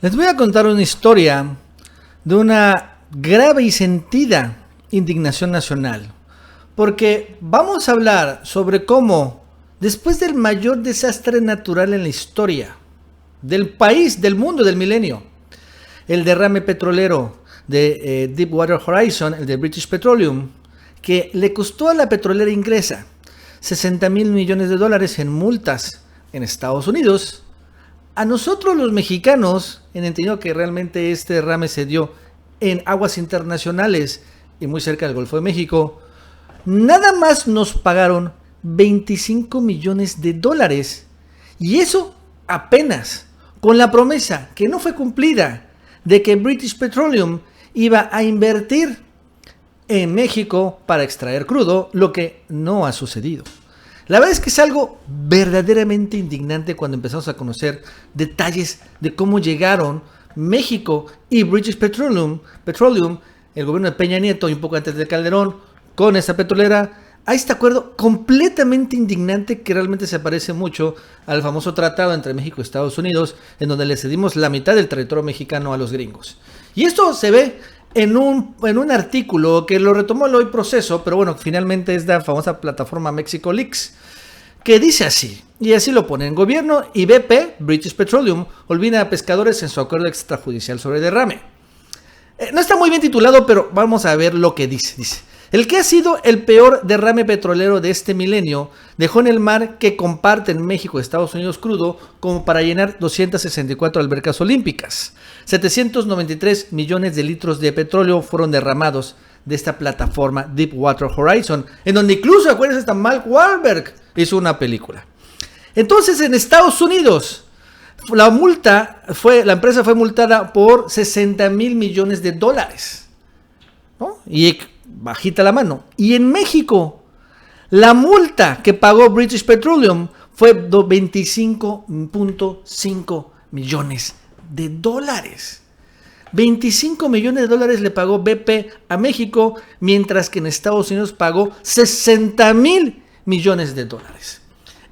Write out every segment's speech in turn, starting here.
Les voy a contar una historia de una grave y sentida indignación nacional, porque vamos a hablar sobre cómo, después del mayor desastre natural en la historia del país, del mundo, del milenio, el derrame petrolero de Deepwater Horizon, el de British Petroleum, que le costó a la petrolera inglesa 60,000 millones de dólares en multas en Estados Unidos, a nosotros los mexicanos, en entendido que realmente este derrame se dio en aguas internacionales y muy cerca del Golfo de México, nada más nos pagaron 25 millones de dólares. Y eso apenas con la promesa que no fue cumplida de que British Petroleum iba a invertir en México para extraer crudo, lo que no ha sucedido. La verdad es que es algo verdaderamente indignante cuando empezamos a conocer detalles de cómo llegaron México y British Petroleum, el gobierno de Peña Nieto y un poco antes de Calderón, con esta petrolera, a este acuerdo completamente indignante que realmente se parece mucho al famoso tratado entre México y Estados Unidos, en donde le cedimos la mitad del territorio mexicano a los gringos. Y esto se ve en un artículo que lo retomó el Hoy Proceso, pero bueno, finalmente es la famosa plataforma Mexico Leaks, que dice así, y así lo ponen: gobierno y BP, British Petroleum, olvida a pescadores en su acuerdo extrajudicial sobre derrame. No está muy bien titulado, pero vamos a ver lo que dice. Dice: el que ha sido el peor derrame petrolero de este milenio dejó en el mar que comparten México y Estados Unidos crudo como para llenar 264 albercas olímpicas. 793 millones de litros de petróleo fueron derramados de esta plataforma Deepwater Horizon, en donde incluso, acuérdense, hasta Mark Wahlberg hizo una película. Entonces, en Estados Unidos, la empresa fue multada por 60,000 millones de dólares, ¿no? Y bajita la mano. Y en México, la multa que pagó British Petroleum fue 25.5 millones de dólares. 25 millones de dólares le pagó BP a México, mientras que en Estados Unidos pagó 60,000 millones de dólares.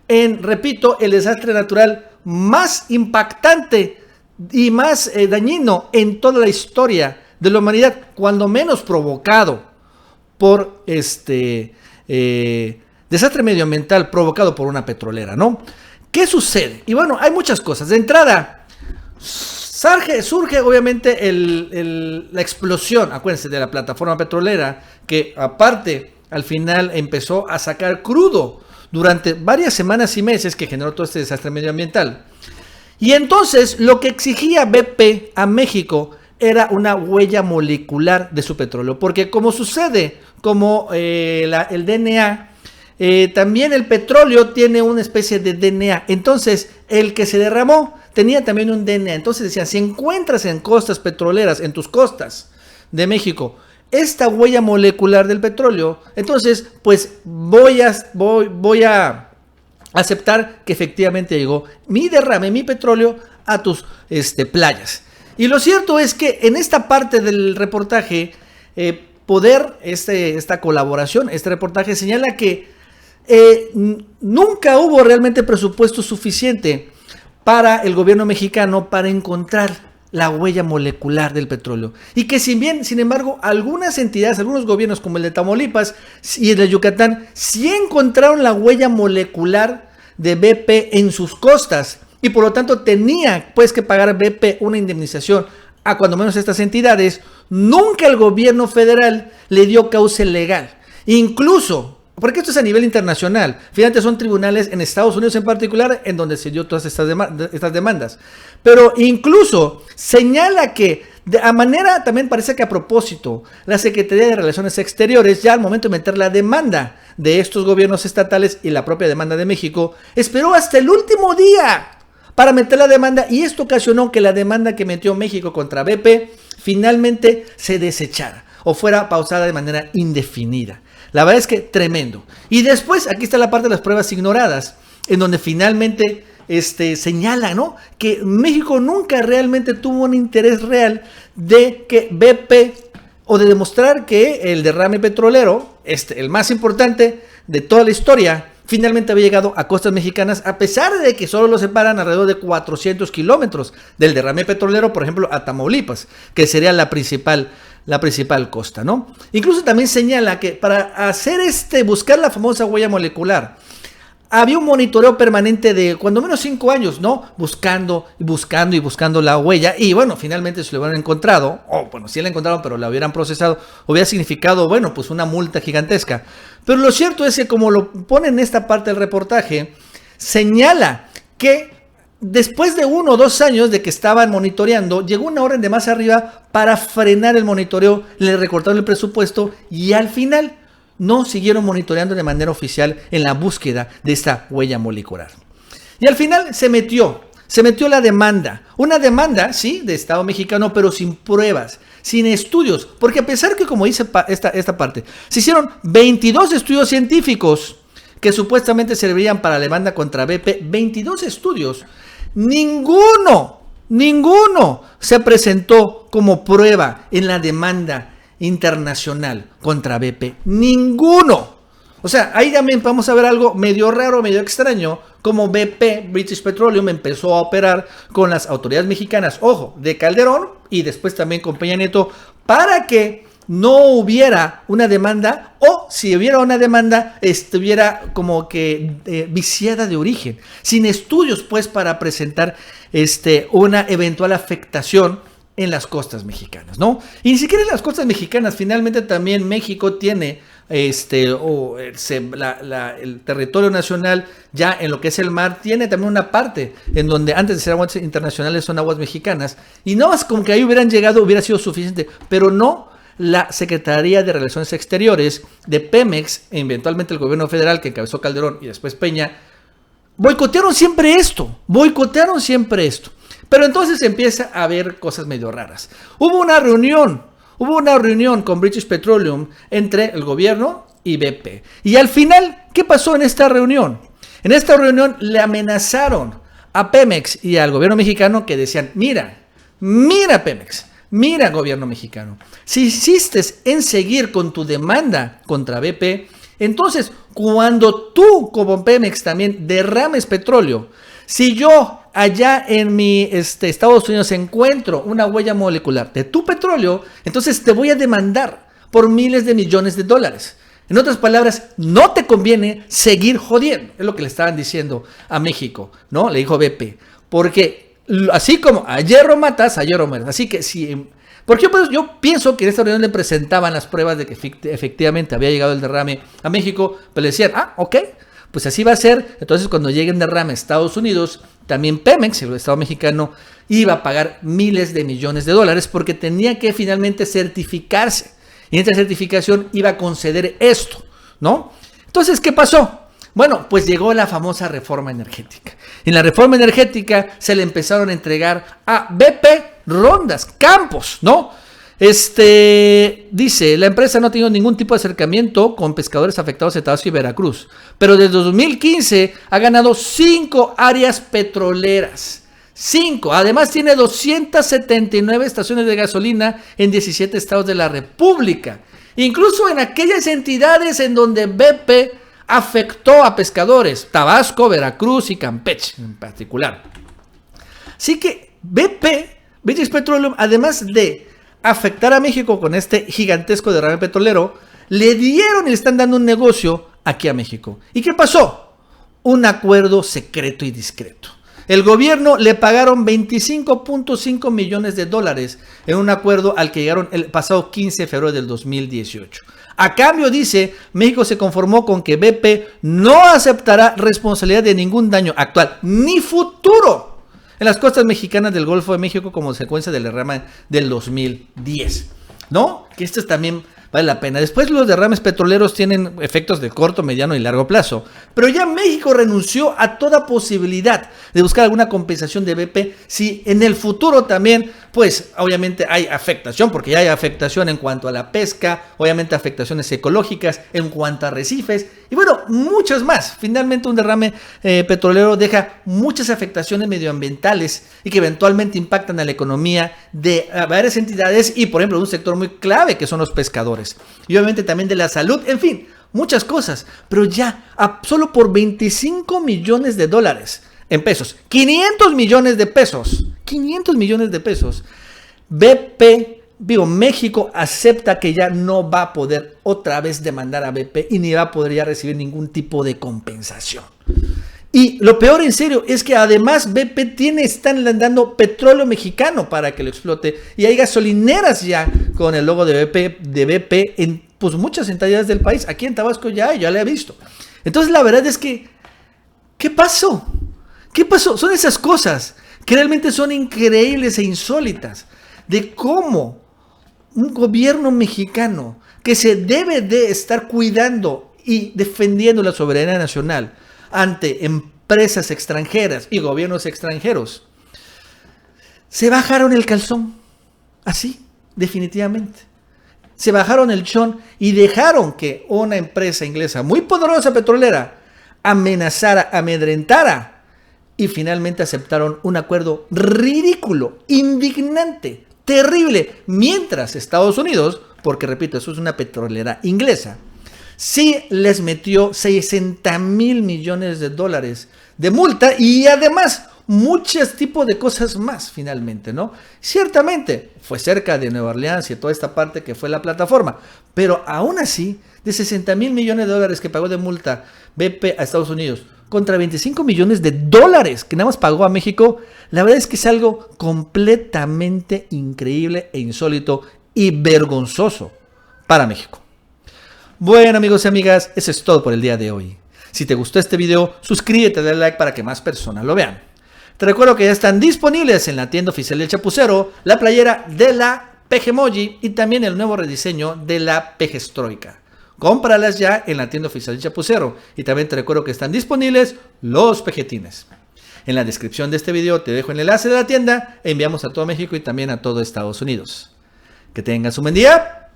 Repito, el desastre natural más impactante y más dañino en toda la historia de la humanidad, cuando menos provocado por desastre medioambiental provocado por una petrolera, ¿no? ¿Qué sucede? Y bueno, hay muchas cosas. De entrada, surge obviamente la explosión, acuérdense, de la plataforma petrolera, que aparte al final empezó a sacar crudo durante varias semanas y meses, que generó todo este desastre medioambiental. Y entonces lo que exigía BP a México era una huella molecular de su petróleo, porque como sucede, como el DNA, también el petróleo tiene una especie de DNA. Entonces, el que se derramó tenía también un DNA. Entonces decían: si encuentras en costas petroleras, en tus costas de México, esta huella molecular del petróleo, entonces pues voy a aceptar que efectivamente llegó mi derrame, mi petróleo a tus playas. Y lo cierto es que en esta parte del reportaje, esta colaboración, este reportaje señala que nunca hubo realmente presupuesto suficiente para el gobierno mexicano para encontrar la huella molecular del petróleo. Y que sin embargo, algunas entidades, algunos gobiernos como el de Tamaulipas y el de Yucatán, sí encontraron la huella molecular de BP en sus costas. Y por lo tanto tenía pues que pagar BP una indemnización a cuando menos estas entidades. Nunca el gobierno federal le dio cauce legal. Incluso, porque esto es a nivel internacional, fíjate, son tribunales en Estados Unidos en particular en donde se dio todas estas demandas. Pero incluso señala que a manera, también parece que a propósito, la Secretaría de Relaciones Exteriores, ya al momento de meter la demanda de estos gobiernos estatales y la propia demanda de México, esperó hasta el último día para meter la demanda, y esto ocasionó que la demanda que metió México contra BP finalmente se desechara o fuera pausada de manera indefinida. La verdad es que tremendo. Y después, aquí está la parte de las pruebas ignoradas, en donde finalmente señala, ¿no?, que México nunca realmente tuvo un interés real de que BP, o de demostrar que el derrame petrolero, el más importante de toda la historia, finalmente había llegado a costas mexicanas, a pesar de que solo lo separan alrededor de 400 kilómetros del derrame petrolero, por ejemplo, a Tamaulipas, que sería la principal costa, ¿no? Incluso también señala que para hacer buscar la famosa huella molecular, había un monitoreo permanente de cuando menos 5 años, ¿no? Buscando la huella. Y bueno, finalmente se lo hubieran encontrado, sí la encontraron, pero la hubieran procesado, hubiera significado, pues una multa gigantesca. Pero lo cierto es que, como lo pone en esta parte del reportaje, señala que después de 1 o 2 años de que estaban monitoreando, llegó una orden de más arriba para frenar el monitoreo, le recortaron el presupuesto y al final no siguieron monitoreando de manera oficial en la búsqueda de esta huella molecular. Y al final se metió la demanda. Una demanda, sí, de Estado mexicano, pero sin pruebas, sin estudios. Porque a pesar que, como dice esta parte, se hicieron 22 estudios científicos que supuestamente servirían para la demanda contra BP, 22 estudios, ninguno se presentó como prueba en la demanda internacional contra BP. Ninguno. O sea, ahí también vamos a ver algo medio raro, medio extraño, como BP, British Petroleum, empezó a operar con las autoridades mexicanas, ojo, de Calderón y después también con Peña Nieto, para que no hubiera una demanda, o si hubiera una demanda, estuviera como que viciada de origen, sin estudios pues para presentar una eventual afectación en las costas mexicanas, ¿no? Y ni siquiera en las costas mexicanas, finalmente también México tiene el territorio nacional ya en lo que es el mar, tiene también una parte en donde antes de ser aguas internacionales son aguas mexicanas, y no es como que ahí hubieran llegado, hubiera sido suficiente, pero no la Secretaría de Relaciones Exteriores de Pemex, eventualmente el gobierno federal que encabezó Calderón y después Peña, boicotearon siempre esto. Pero entonces empieza a haber cosas medio raras. Hubo una reunión con British Petroleum entre el gobierno y BP. Y al final, ¿qué pasó en esta reunión? En esta reunión le amenazaron a Pemex y al gobierno mexicano, que decían, mira Pemex, mira gobierno mexicano, si insistes en seguir con tu demanda contra BP, entonces cuando tú como Pemex también derrames petróleo, si yo allá en mi Estados Unidos encuentro una huella molecular de tu petróleo, entonces te voy a demandar por miles de millones de dólares. En otras palabras, no te conviene seguir jodiendo. Es lo que le estaban diciendo a México, ¿no? Le dijo BP. Porque así como a hierro matas, a hierro mueres. Así que si... Porque yo pienso que en esta reunión le presentaban las pruebas de que efectivamente había llegado el derrame a México, pero le decían, ok, pues así va a ser. Entonces cuando llegue el derrame a Estados Unidos, también Pemex, el Estado mexicano, iba a pagar miles de millones de dólares porque tenía que finalmente certificarse. Y en esta certificación iba a conceder esto, ¿no? Entonces, ¿qué pasó? Bueno, pues llegó la famosa reforma energética. En la reforma energética se le empezaron a entregar a BP rondas, campos, ¿no? Dice, la empresa no ha tenido ningún tipo de acercamiento con pescadores afectados en Tabasco y Veracruz, pero desde 2015 ha ganado 5 áreas petroleras. 5. Además tiene 279 estaciones de gasolina en 17 estados de la República. Incluso en aquellas entidades en donde BP afectó a pescadores, Tabasco, Veracruz y Campeche en particular. Así que BP, British Petroleum, además de afectar a México con este gigantesco derrame petrolero, le dieron y le están dando un negocio aquí a México. ¿Y qué pasó? Un acuerdo secreto y discreto. El gobierno le pagaron 25.5 millones de dólares en un acuerdo al que llegaron el pasado 15 de febrero del 2018. A cambio, dice, México se conformó con que BP no aceptará responsabilidad de ningún daño actual ni futuro en las costas mexicanas del Golfo de México como consecuencia del derrame del 2010, ¿no? Que esto también vale la pena. Después los derrames petroleros tienen efectos de corto, mediano y largo plazo, pero ya México renunció a toda posibilidad de buscar alguna compensación de BP si en el futuro también, pues obviamente hay afectación, porque ya hay afectación en cuanto a la pesca, obviamente afectaciones ecológicas, en cuanto a arrecifes y bueno, muchas más. Finalmente un derrame petrolero deja muchas afectaciones medioambientales y que eventualmente impactan a la economía de varias entidades y por ejemplo de un sector muy clave que son los pescadores. Y obviamente también de la salud, en fin, muchas cosas, pero ya solo por 25 millones de dólares en pesos, 500 millones de pesos, 500 millones de pesos, México acepta que ya no va a poder otra vez demandar a BP y ni va a poder ya recibir ningún tipo de compensación. Y lo peor en serio es que además BP están dando petróleo mexicano para que lo explote y hay gasolineras ya con el logo de BP en pues, muchas entidades del país. Aquí en Tabasco ya le he visto. Entonces la verdad es que, ¿qué pasó? ¿Qué pasó? Son esas cosas que realmente son increíbles e insólitas de cómo un gobierno mexicano que se debe de estar cuidando y defendiendo la soberanía nacional ante empresas extranjeras y gobiernos extranjeros, se bajaron el calzón, así, definitivamente. Se bajaron el chón y dejaron que una empresa inglesa muy poderosa petrolera amenazara, amedrentara y finalmente aceptaron un acuerdo ridículo, indignante, terrible, mientras Estados Unidos, porque repito, eso es una petrolera inglesa, sí les metió 60,000 millones de dólares de multa y además muchos tipos de cosas más finalmente, ¿no? Ciertamente fue cerca de Nueva Orleans y toda esta parte que fue la plataforma, pero aún así, de 60,000 millones de dólares que pagó de multa BP a Estados Unidos contra 25 millones de dólares que nada más pagó a México, la verdad es que es algo completamente increíble e insólito y vergonzoso para México. Bueno, amigos y amigas, eso es todo por el día de hoy. Si te gustó este video, suscríbete, dale like para que más personas lo vean. Te recuerdo que ya están disponibles en la tienda oficial del Chapucero la playera de la Pejemoji y también el nuevo rediseño de la Pejestroika. Cómpralas ya en la tienda oficial del Chapucero y también te recuerdo que están disponibles los pejetines. En la descripción de este video te dejo el enlace de la tienda, enviamos a todo México y también a todo Estados Unidos. Que tengas un buen día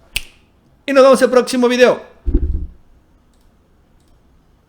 y nos vemos en el próximo video.